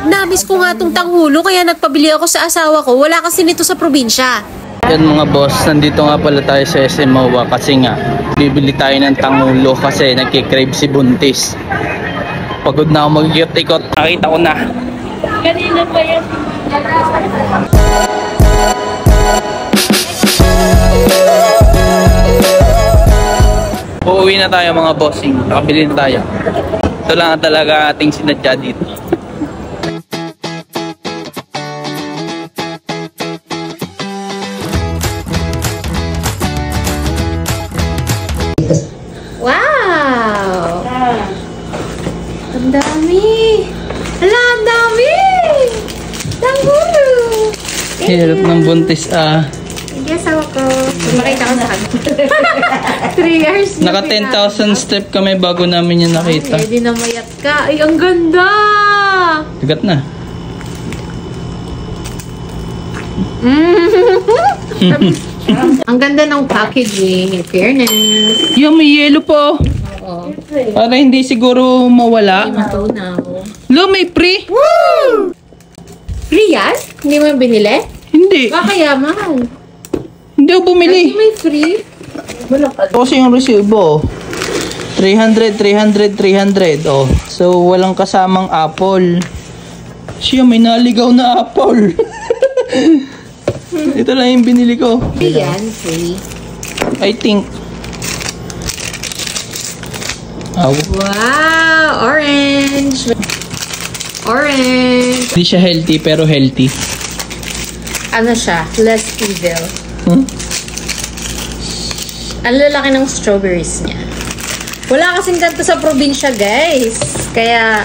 Namiss ko nga tong tanghulo kaya nagpabili ako sa asawa ko. Wala kasi nito sa probinsya. Yan mga boss, nandito nga pala tayo sa SM MOA kasi nga bibili tayo ng tanghulo kasi nagkikrave si Buntis. Pagod na ako mag-ikot-ikot. Nakita ko na. Kanina pa yan. Uuwi na tayo mga bossing. Nakabili na tayo. Ito lang talaga ating sinadya dito. Wow! Ang dami! Hala, ang dami! Tanghulo! Hirap ng Buntis Hindi, asawa ko. Makita ko sa kanya. 3 years na. Naka 10,000 step kami bago namin yung nakita. Ay, di na mayat ka. Ay, ang ganda! Tigat na. Ang ganda ng packaging. In fairness. Yung may yellow po. Oo. Para hindi siguro mawala. Hindi matunaw. Lo, may free? Woo! Free yan? Hindi mo yung binili? Hindi. Kaya mahal. Hindi ako bumili. Hindi may free? Wala ka. Kasi yung resibo. 300, 300, 300. Oh. So, walang kasamang apple. Siya, may naligaw na apple. Ito lang yung binili ko. Free yan, free. I think. Oh. Wow! Orange! Orange! Hindi siya healthy pero healthy. Ano siya? Less evil. Hmm? Ang lalaki ng strawberries niya. Wala kasing ganito sa probinsya, guys. Kaya,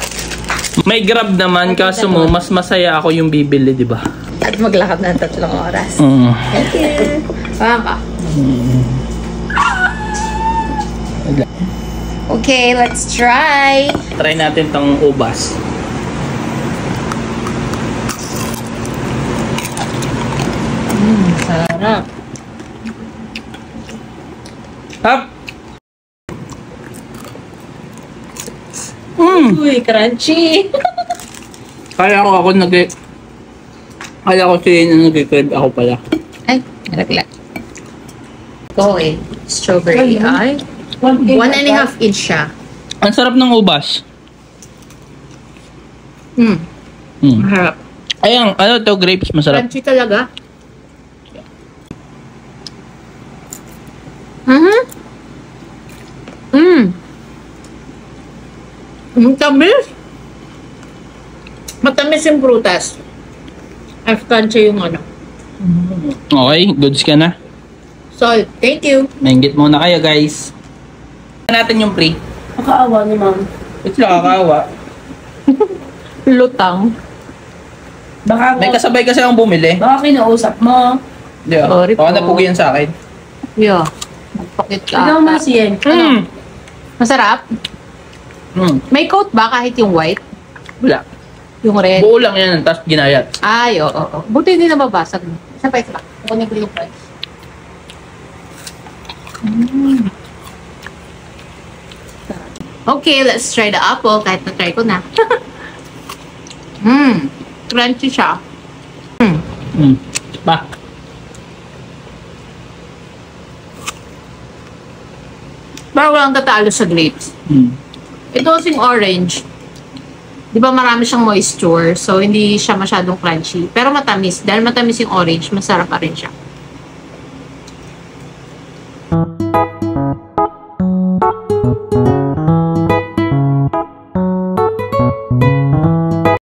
May grab naman, kaso mo, mas masaya ako yung bibili, di ba? at maglakad ng 3 oras. Thank you. Mama. Okay, let's try. Try natin tong ubas. Sarap. Hap! Uy, crunchy. Kaya ako kaya ko siya nag-crave ako pala. Ay, nalaglag. Go eh. Strawberry. Ay. 1.5 inch siya. Ang sarap ng ubas. Harap. Ayang, ano to, grapes, masarap. Crunchy talaga. Ang tamis. Matamis yung prutas. As crunchy yung ano. Okay, goods ka na. Salt. Thank you. Maingit muna kayo, guys. Natin yung pre. Nakaawa ni ma'am. Ito nakakawa. Lutang. Baka May kasabay kasi akong bumili. baka kinausap mo. Di ba? Sorry Baka po. napugi yan sa akin. Yeah. Magpakit ka. Ikaw man siyan. Masarap? May coat ba kahit yung white? Wala. Yung red? Buo lang yan, tapos ginayat. Ay, oo. Buti hindi nababasag. Isa pa, isa pa. Kunin ko yung price. Okay, let's try the apple. Kahit na-try ko na. Crunchy siya. Pa. Parang walang tatalo sa grapes. Ito kasing orange. Di ba marami siyang moisture, so hindi siya masyadong crunchy. Pero matamis. Dahil matamis yung orange, masarap pa rin siya.